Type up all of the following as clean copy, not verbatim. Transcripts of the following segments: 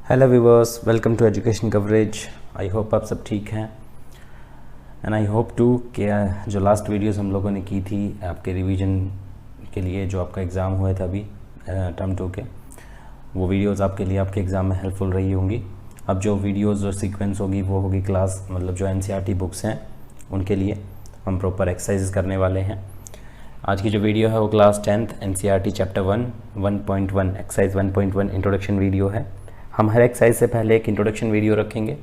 Hello viewers, welcome to education coverage. I hope आप सब ठीक हैं एंड आई होप टू कि जो लास्ट वीडियोस हम लोगों ने की थी आपके रिवीजन के लिए, जो आपका एग्ज़ाम हुए थे अभी टर्म 2 के, वो वीडियोस आपके लिए आपके एग्ज़ाम में हेल्पफुल रही होंगी। अब जो वीडियोस और सीक्वेंस होगी वो होगी क्लास मतलब जो एनसीईआरटी बुक्स हैं उनके लिए हम प्रॉपर एक्सरसाइज करने वाले हैं। आज की जो वीडियो है वो class 10th NCERT chapter 1.1 exercise 1.1 introduction video है। हम हर एक्सरसाइज से पहले एक इंट्रोडक्शन वीडियो रखेंगे।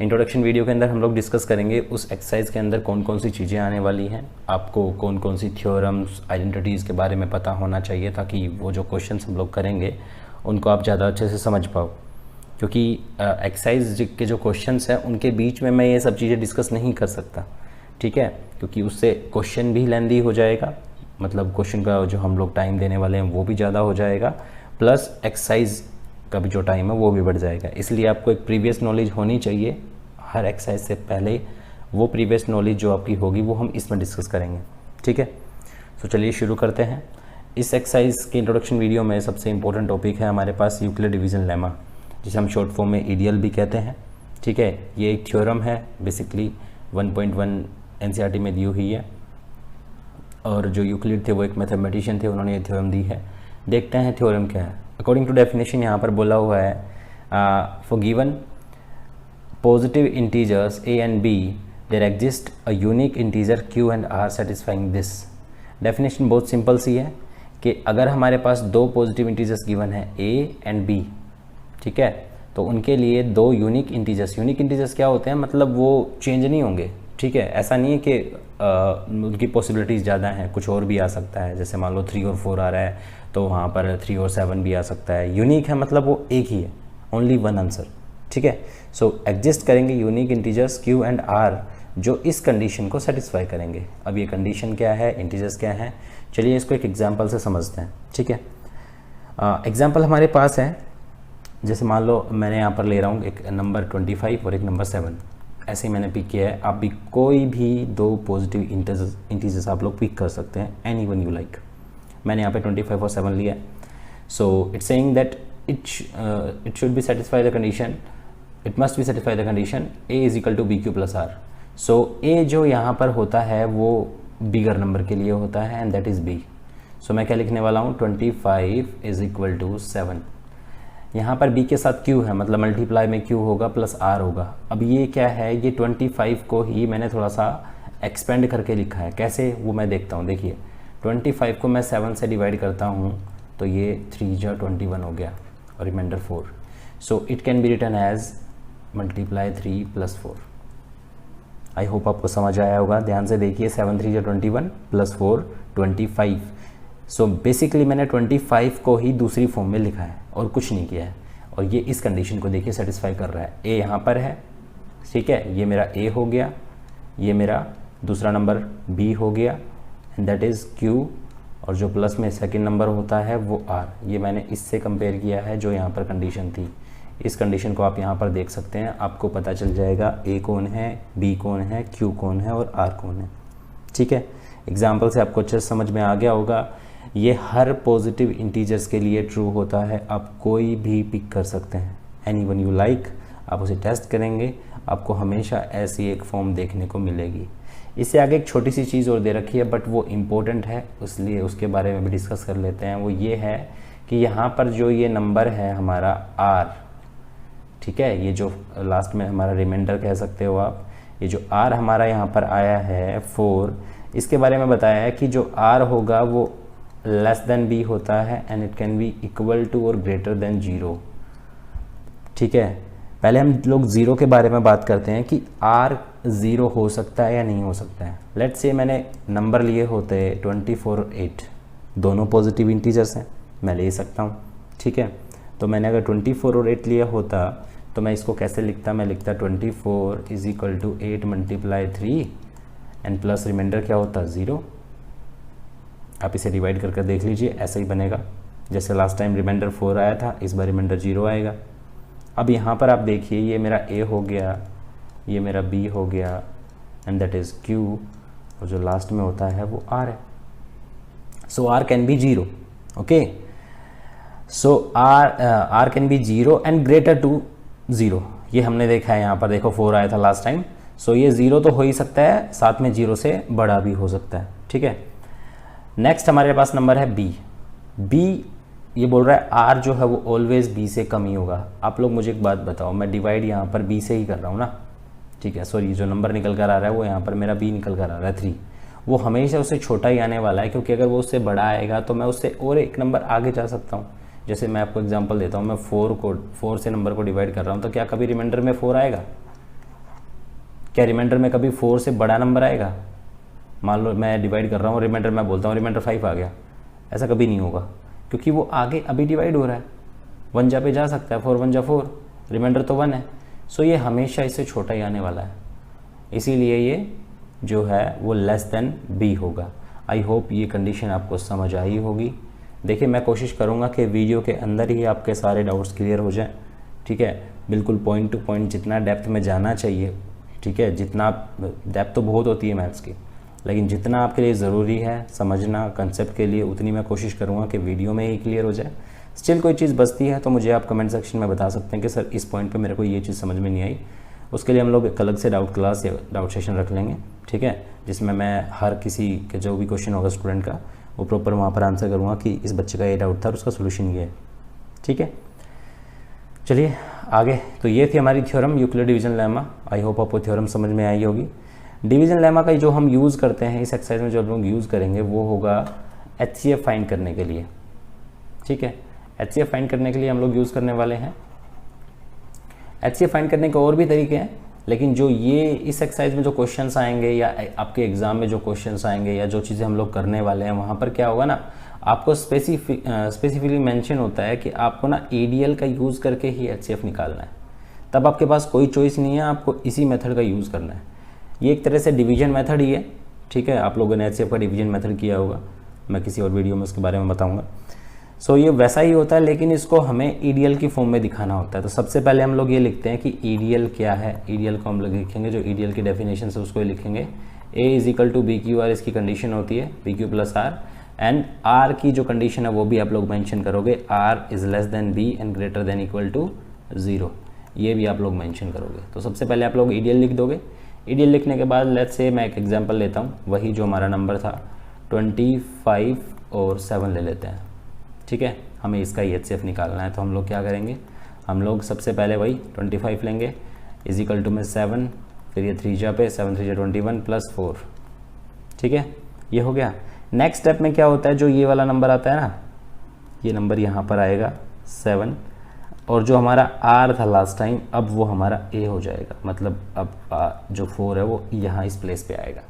इंट्रोडक्शन वीडियो के अंदर हम लोग डिस्कस करेंगे उस एक्सरसाइज के अंदर कौन कौन सी चीज़ें आने वाली हैं, आपको कौन कौन सी थ्योरम्स आइडेंटिटीज़ के बारे में पता होना चाहिए ताकि वो जो क्वेश्चंस हम लोग करेंगे उनको आप ज़्यादा अच्छे से समझ पाओ। क्योंकि एक्सरसाइज के जो क्वेश्चंस हैं उनके बीच में मैं ये सब चीज़ें डिस्कस नहीं कर सकता, ठीक है, क्योंकि उससे क्वेश्चन भी लेंदी हो जाएगा, मतलब क्वेश्चन का जो हम लोग टाइम देने वाले हैं वो भी ज़्यादा हो जाएगा, प्लस एक्सरसाइज का भी जो टाइम है वो भी बढ़ जाएगा। इसलिए आपको एक प्रीवियस नॉलेज होनी चाहिए हर एक्सरसाइज से पहले। वो प्रीवियस नॉलेज जो आपकी होगी वो हम इसमें डिस्कस करेंगे, ठीक है। तो चलिए शुरू करते हैं। इस एक्सरसाइज के इंट्रोडक्शन वीडियो में सबसे इंपॉर्टेंट टॉपिक है हमारे पास यूक्लिड डिवीजन लेमा, जिसे हम शॉर्ट फॉर्म में ईडीएल भी कहते हैं, ठीक है। ये एक थ्योरम है बेसिकली 1.1 एनसीईआरटी में दी हुई है, और जो यूक्लिड थे वो एक मैथमेटिशियन थे, उन्होंने ये थ्योरम दी है। देखते हैं थ्योरम क्या है। अकॉर्डिंग टू डेफिनेशन यहाँ पर बोला हुआ है for given positive integers a and b there exist a unique integer q and r satisfying this. Definition बहुत सिंपल सी है कि अगर हमारे पास दो पॉजिटिव इंटीजर्स गिवन है a and b, ठीक है, तो उनके लिए दो यूनिक इंटीजर्स क्या होते हैं, मतलब वो चेंज नहीं होंगे, ठीक है। ऐसा नहीं है कि उनकी पॉसिबिलिटीज़ ज़्यादा हैं, कुछ और भी आ सकता है, जैसे मान लो 3 और 4 आ रहा है तो वहाँ पर 3 और 7 भी आ सकता है। यूनिक है मतलब वो एक ही है, ओनली वन आंसर, ठीक है। सो एग्जिस्ट करेंगे unique integers q and r जो इस कंडीशन को सेटिस्फाई करेंगे। अब ये कंडीशन क्या है, इंटीजर्स क्या है, चलिए इसको एक एग्जाम्पल से समझते हैं, ठीक है। एग्जाम्पल हमारे पास है, जैसे मान लो मैंने यहाँ पर ले रहा हूँ एक नंबर 25 और एक नंबर 7, ऐसे ही मैंने पिक किया है। आप भी कोई भी दो पॉजिटिव इंटीजर्स आप लोग पिक कर सकते हैं, एनी वन यू लाइक। मैंने यहाँ पे 25 और 7 लिया है। So it's saying that it should be satisfy the condition, it must be satisfy the condition a is equal to b q plus r. So a जो यहाँ पर होता है वो बिगर नंबर के लिए होता है एंड दैट इज़ b। सो मैं क्या लिखने वाला हूँ, 25 इज इक्वल टू 7। यहाँ पर b के साथ q है, मतलब मल्टीप्लाई में q होगा प्लस r होगा। अब ये क्या है, ये 25 को ही मैंने थोड़ा सा एक्सपेंड करके लिखा है। कैसे वो मैं देखता हूँ, देखिए 25 को मैं 7 से डिवाइड करता हूँ तो ये 3 जा 21 हो गया और remainder 4। So it can be written as multiply 3 plus 4। I hope आपको समझ आया होगा। ध्यान से देखिए, 7 3 जा 21 प्लस 4 25। सो बेसिकली मैंने 25 को ही दूसरी फॉर्म में लिखा है और कुछ नहीं किया है, और ये इस कंडीशन को देखिए सेटिस्फाई कर रहा है। a यहाँ पर है, ठीक है, ये मेरा a हो गया, ये मेरा दूसरा नंबर b हो गया एंड दैट इज़ q, और जो प्लस में सेकंड नंबर होता है वो r। ये मैंने इससे कंपेयर किया है जो यहाँ पर कंडीशन थी। इस कंडीशन को आप यहाँ पर देख सकते हैं, आपको पता चल जाएगा a कौन है, b कौन है, q कौन है और r कौन है, ठीक है। एग्जाम्पल से आपको अच्छे समझ में आ गया होगा। ये हर पॉजिटिव इंटीजर्स के लिए ट्रू होता है, आप कोई भी पिक कर सकते हैं, एनी वन यू लाइक। आप उसे टेस्ट करेंगे, आपको हमेशा ऐसी एक फॉर्म देखने को मिलेगी। इससे आगे एक छोटी सी चीज़ और दे रखी है बट वो इम्पोर्टेंट है, इसलिए उसके बारे में भी डिस्कस कर लेते हैं। वो ये है कि यहाँ पर जो ये नंबर है हमारा r, ठीक है, ये जो लास्ट में हमारा रिमाइंडर कह सकते हो आप, ये जो r हमारा यहाँ पर आया है 4, इसके बारे में बताया है कि जो r होगा वो लेस देन b होता है and it can be equal to और ग्रेटर देन 0, ठीक है। पहले हम लोग ज़ीरो के बारे में बात करते हैं कि r 0 हो सकता है या नहीं हो सकता है। लेट्स से मैंने नंबर लिए होते 24 और 8, दोनों पॉजिटिव इंटीजर्स हैं, मैं ले सकता हूँ, ठीक है। तो मैंने अगर 24 और 8 लिया होता तो मैं इसको कैसे लिखता, मैं लिखता 24 is equal to 8 multiply 3 and plus remainder क्या होता 0। आप इसे डिवाइड करके देख लीजिए, ऐसा ही बनेगा। जैसे लास्ट टाइम रिमाइंडर 4 आया था, इस बार रिमाइंडर 0 आएगा। अब यहाँ पर आप देखिए, ये मेरा a हो गया, ये मेरा b हो गया एंड दैट इज़ q, और जो लास्ट में होता है वो r है। So r can be 0, okay. So r can be 0 and greater to 0, ये हमने देखा है यहाँ पर, देखो 4 आया था लास्ट टाइम। सो ये 0 तो हो ही सकता है, साथ में 0 से बड़ा भी हो सकता है, ठीक है। नेक्स्ट हमारे पास नंबर है बी। बी ये बोल रहा है आर जो है वो ऑलवेज बी से कम ही होगा। आप लोग मुझे एक बात बताओ, मैं डिवाइड यहाँ पर बी से ही कर रहा हूँ ना, ठीक है। सॉरी, जो नंबर निकल कर आ रहा है वो यहाँ पर मेरा बी निकल कर आ रहा है 3, वो हमेशा उससे छोटा ही आने वाला है, क्योंकि अगर वो उससे बड़ा आएगा तो मैं उससे और एक नंबर आगे जा सकता हूँ। जैसे मैं आपको एग्जांपल देता हूँ, मैं 4 से नंबर को डिवाइड कर रहा हूँ, तो क्या कभी रिमाइंडर में 4 आएगा? क्या रिमाइंडर में कभी 4 से बड़ा नंबर आएगा? मान लो मैं डिवाइड कर रहा हूँ, रिमाइंडर मैं बोलता हूँ रिमाइंडर 5 आ गया, ऐसा कभी नहीं होगा, क्योंकि वो आगे अभी डिवाइड हो रहा है, 1 जा पे जा सकता है, 4 1 जा 4, रिमाइंडर तो 1 है। सो ये हमेशा इससे छोटा ही आने वाला है, इसीलिए ये जो है वो लेस देन बी होगा। आई होप ये कंडीशन आपको समझ आई होगी। देखिए, मैं कोशिश करूँगा कि वीडियो के अंदर ही आपके सारे डाउट्स क्लियर हो जाएं, ठीक है। बिल्कुल पॉइंट टू पॉइंट, जितना डेप्थ में जाना चाहिए, ठीक है, जितना डेप्थ तो बहुत होती है मैथ्स की, लेकिन जितना आपके लिए ज़रूरी है समझना कंसेप्ट के लिए, उतनी मैं कोशिश करूँगा कि वीडियो में ही क्लियर हो जाए। स्टिल कोई चीज़ बचती है तो मुझे आप कमेंट सेक्शन में बता सकते हैं कि सर इस पॉइंट पे मेरे को ये चीज़ समझ में नहीं आई। उसके लिए हम लोग एक अलग से डाउट क्लास या डाउट सेशन रख लेंगे, ठीक है, जिसमें मैं हर किसी के जो भी क्वेश्चन होगा स्टूडेंट का वो प्रॉपर वहाँ पर आंसर करूँगा कि इस बच्चे का ये डाउट था और उसका सोल्यूशन ये है, ठीक है। चलिए आगे, तो ये थी हमारी थ्योरम यूक्लिड डिवीजन लेमा। आई होप आपको थ्योरम समझ में आई होगी। डिवीजन लेमा का जो हम यूज़ करते हैं इस एक्सरसाइज में, जो लोग यूज़ करेंगे वो होगा HCF फाइंड करने के लिए, ठीक है। HCF फाइंड करने के लिए हम लोग यूज़ करने वाले हैं। HCF फाइंड करने के और भी तरीके हैं, लेकिन जो ये इस एक्सरसाइज में जो क्वेश्चंस आएंगे या आपके एग्जाम में जो क्वेश्चंस आएंगे या जो चीज़ें हम लोग करने वाले हैं, वहाँ पर क्या होगा ना, आपको स्पेसिफिकली मेंशन होता है कि आपको ना ADL का यूज़ करके ही HCF निकालना है। तब आपके पास कोई चॉइस नहीं है, आपको इसी मेथड का यूज़ करना है। ये एक तरह से डिवीजन मेथड ही है, ठीक है। आप लोगों ने HCF का डिवीजन मेथड किया होगा, मैं किसी और वीडियो में उसके बारे में बताऊँगा। सो ये वैसा ही होता है, लेकिन इसको हमें EDL की फॉर्म में दिखाना होता है। तो सबसे पहले हम लोग ये लिखते हैं कि EDL क्या है। EDL को हम लोग लिखेंगे, जो EDL की डेफिनेशन है उसको लिखेंगे। A = BQ, इसकी कंडीशन होती है BQ + R, एंड R की जो कंडीशन है वो भी आप लोग मेंशन करोगे, R > B and greater than equal to 0, ये भी आप लोग मेंशन करोगे। तो सबसे पहले आप लोग EDL लिख दोगे। EDL लिखने के बाद लेट्स से मैं एक एग्जांपल लेता हूँ, वही जो हमारा नंबर था 25 और 7 ले लेते हैं, ठीक है। हमें इसका HCF निकालना है, तो हम लोग क्या करेंगे, हम लोग सबसे पहले वही 25 लेंगे = में 7, फिर ये 3 जा पे 7 3 जा 21 + 4, ठीक है, ये हो गया। नेक्स्ट स्टेप में क्या होता है, जो ये वाला नंबर आता है ना, ये नंबर यहाँ पर आएगा 7, और जो हमारा R था लास्ट टाइम, अब वो हमारा A हो जाएगा, मतलब अब जो 4 है वो यहाँ इस प्लेस पे आएगा।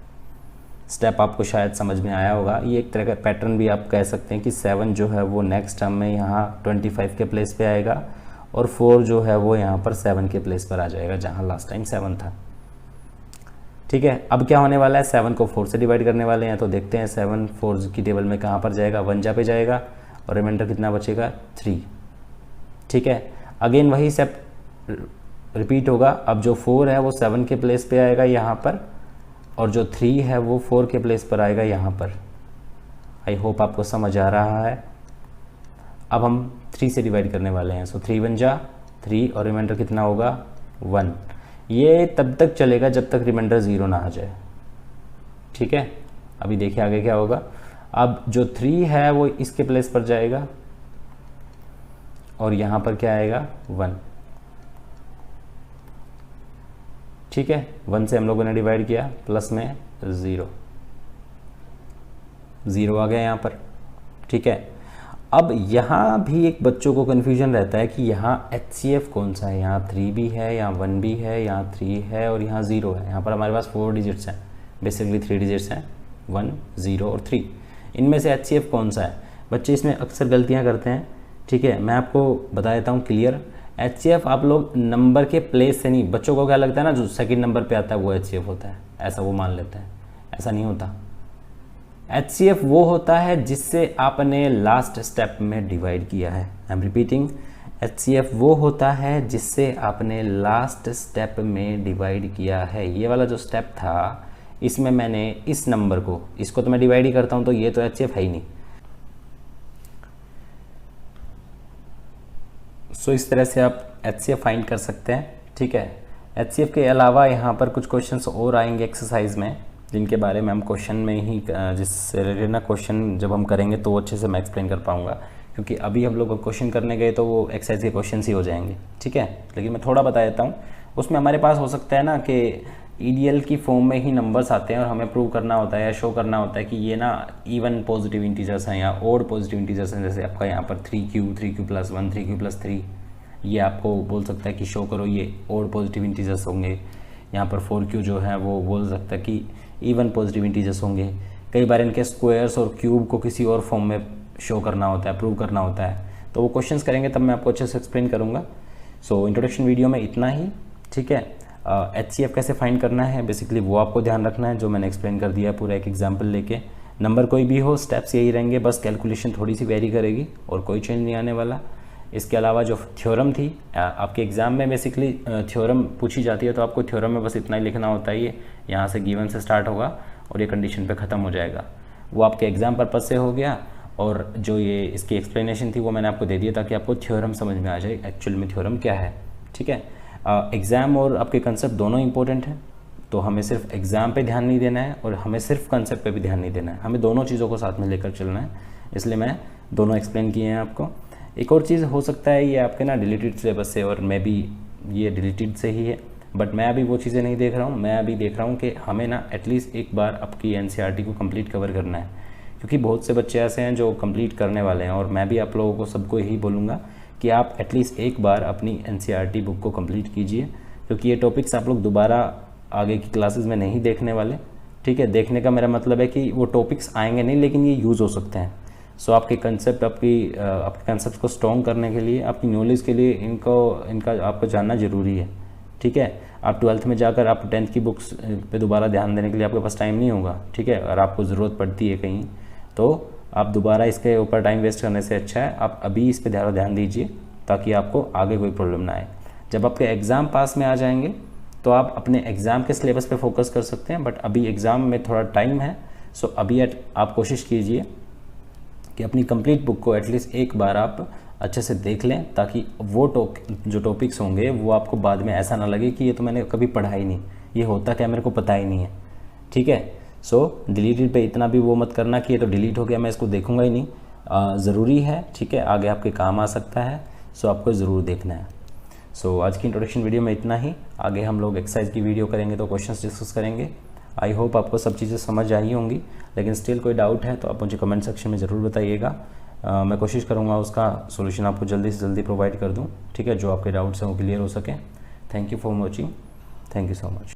स्टेप आपको शायद समझ में आया होगा। ये एक तरह का पैटर्न भी आप कह सकते हैं कि 7 जो है वो नेक्स्ट टर्म में यहाँ 25 के प्लेस पे आएगा, और 4 जो है वो यहाँ पर 7 के प्लेस पर आ जाएगा, जहाँ लास्ट टाइम 7 था, ठीक है। अब क्या होने वाला है, 7 को 4 से डिवाइड करने वाले हैं, तो देखते हैं 7 4 की टेबल में कहाँ पर जाएगा, 1 जा पे जाएगा, और रिमाइंडर कितना बचेगा 3, ठीक है। अगेन वही स्टेप रिपीट होगा। अब जो 4 है वो 7 के प्लेस पे आएगा यहाँ पर, और जो 3 है वो 4 के प्लेस पर आएगा यहाँ पर। आई होप आपको समझ आ रहा है। अब हम 3 से डिवाइड करने वाले हैं, सो 3 1 जा 3, और रिमाइंडर कितना होगा 1। ये तब तक चलेगा जब तक रिमाइंडर 0 ना आ जाए, ठीक है। अभी देखिए आगे क्या होगा। अब जो 3 है वो इसके प्लेस पर जाएगा, और यहाँ पर क्या आएगा 1, ठीक है। 1 से हम लोगों ने डिवाइड किया, प्लस में 0 आ गया यहाँ पर, ठीक है। अब यहाँ भी एक बच्चों को कन्फ्यूजन रहता है कि यहाँ HCF कौन सा है, यहाँ 3 भी है, यहाँ 1 भी है, यहाँ 3 है, और यहाँ 0 है। यहाँ पर हमारे पास 4 डिजिट्स हैं, बेसिकली 3 डिजिट्स हैं, 1 0 और 3। इनमें से HCF कौन सा है? बच्चे इसमें अक्सर गलतियाँ करते हैं, ठीक है। मैं आपको बता देता हूँ क्लियर। HCF आप लोग नंबर के प्लेस से नहीं, बच्चों को क्या लगता है ना, जो सेकंड नंबर पे आता है वो HCF होता है, ऐसा वो मान लेते हैं। ऐसा नहीं होता। HCF वो होता है जिससे आपने लास्ट स्टेप में डिवाइड किया है। आई एम रिपीटिंग, HCF वो होता है जिससे आपने लास्ट स्टेप में डिवाइड किया है। ये वाला जो स्टेप था, इसमें मैंने इस नंबर को, इसको तो मैं डिवाइड ही करता हूँ, तो ये तो HCF है ही नहीं। सो इस तरह से आप HCF फाइंड कर सकते हैं, ठीक है। HCF के अलावा यहाँ पर कुछ क्वेश्चंस और आएंगे एक्सरसाइज में, जिनके बारे में हम क्वेश्चन में ही जिससे रिलेटेड ना क्वेश्चन जब हम करेंगे तो अच्छे से मैं एक्सप्लेन कर पाऊँगा, क्योंकि अभी हम लोग क्वेश्चन करने गए तो वो एक्सरसाइज के क्वेश्चन ही हो जाएंगे, ठीक है। लेकिन मैं थोड़ा बता देता हूँ। उसमें हमारे पास हो सकता है ना कि EDL की फॉर्म में ही नंबर्स आते हैं और हमें प्रूव करना होता है या शो करना होता है कि ये ना इवन पॉजिटिव इंटीजर्स हैं या ओड पॉजिटिव इंटीजर्स हैं। जैसे आपका यहाँ पर 3Q 3Q+1 3Q+3, ये आपको बोल सकता है कि शो करो ये ओड पॉजिटिव इंटीजर्स होंगे। यहाँ पर 4Q जो है वो बोल सकता है कि इवन पॉजिटिव इंटीजर्स होंगे। कई बार इनके स्क्वायर्स और क्यूब को किसी और फॉर्म में शो करना होता है, प्रूव करना होता है। तो वो क्वेश्चंस करेंगे तब मैं आपको अच्छे से एक्सप्लेन करूँगा। सो इंट्रोडक्शन वीडियो में इतना ही, ठीक है। HCF कैसे फाइंड करना है बेसिकली वो आपको ध्यान रखना है, जो मैंने एक्सप्लेन कर दिया पूरा एक एग्जांपल लेके। नंबर कोई भी हो, स्टेप्स यही रहेंगे, बस कैलकुलेशन थोड़ी सी वेरी करेगी और कोई चेंज नहीं आने वाला। इसके अलावा जो थ्योरम थी आपके एग्ज़ाम में बेसिकली थ्योरम पूछी जाती है, तो आपको थ्योरम में बस इतना ही लिखना होता है, ये यहाँ से गिवन से स्टार्ट होगा और ये कंडीशन पे ख़त्म हो जाएगा। वो आपके एग्ज़ाम पर्पज़ से हो गया, और जो ये इसकी एक्सप्लेनेशन थी वो मैंने आपको दे दिया ताकि आपको थ्योरम समझ में आ जाए एक्चुअल में थ्योरम क्या है, ठीक है। एग्ज़ाम और आपके कंसेप्ट दोनों इंपॉर्टेंट हैं, तो हमें सिर्फ एग्ज़ाम पे ध्यान नहीं देना है और हमें सिर्फ कंसेप्ट पे भी ध्यान नहीं देना है, हमें दोनों चीज़ों को साथ में लेकर चलना है। इसलिए मैं दोनों एक्सप्लेन किए हैं आपको। एक और चीज़ हो सकता है ये आपके ना डिलीटेड सिलेबस से, और मैं भी ये डिलीटेड से ही है, बट मैं अभी वो चीज़ें नहीं देख रहा हूँ। मैं अभी देख रहा हूँ कि हमें ना एटलीस्ट एक बार आपकी NCERT को कंप्लीट कवर करना है, क्योंकि बहुत से बच्चे ऐसे हैं जो कंप्लीट करने वाले हैं, और मैं भी आप लोगों को सबको यही बोलूँगा कि आप एटलीस्ट एक बार अपनी NCERT बुक को कंप्लीट कीजिए, क्योंकि ये टॉपिक्स आप लोग दोबारा आगे की क्लासेस में नहीं देखने वाले, ठीक है। देखने का मेरा मतलब है कि वो टॉपिक्स आएंगे नहीं, लेकिन ये यूज़ हो सकते हैं। सो आपके कंसेप्ट आपके कंसेप्ट को स्ट्रॉन्ग करने के लिए, आपकी नॉलेज के लिए इनका आपको जानना ज़रूरी है, ठीक है। आप 12th में जाकर आप 10th की बुक्स पे दोबारा ध्यान देने के लिए आपके पास टाइम नहीं होगा, ठीक है। और आपको ज़रूरत पड़ती है कहीं, तो आप दोबारा इसके ऊपर टाइम वेस्ट करने से अच्छा है आप अभी इस पर ध्यान दीजिए, ताकि आपको आगे कोई प्रॉब्लम ना आए। जब आपके एग्ज़ाम पास में आ जाएंगे तो आप अपने एग्ज़ाम के सिलेबस पे फोकस कर सकते हैं, बट अभी एग्ज़ाम में थोड़ा टाइम है। सो अभी आप कोशिश कीजिए कि अपनी कंप्लीट बुक को एटलीस्ट एक बार आप अच्छे से देख लें, ताकि वो जो टॉपिक्स होंगे वो आपको बाद में ऐसा ना लगे कि ये तो मैंने कभी पढ़ा ही नहीं, ये होता क्या मेरे को पता ही नहीं है, ठीक है। सो डिलीटेड पे इतना भी वो मत करना कि ये तो डिलीट हो गया मैं इसको देखूंगा ही नहीं। ज़रूरी है, ठीक है, आगे आपके काम आ सकता है, सो आपको ज़रूर देखना है। सो आज की इंट्रोडक्शन वीडियो में इतना ही। आगे हम लोग एक्सरसाइज की वीडियो करेंगे तो क्वेश्चंस डिस्कस करेंगे। आई होप आपको सब चीज़ें समझ आई होंगी, लेकिन स्टिल कोई डाउट है तो आप मुझे कमेंट सेक्शन में ज़रूर बताइएगा। मैं कोशिश करूँगा उसका सोल्यूशन आपको जल्दी से जल्दी प्रोवाइड कर दूँ, ठीक है, जो आपके डाउट्स हैं वो क्लियर हो सके। Thank you for watching, thank you so much.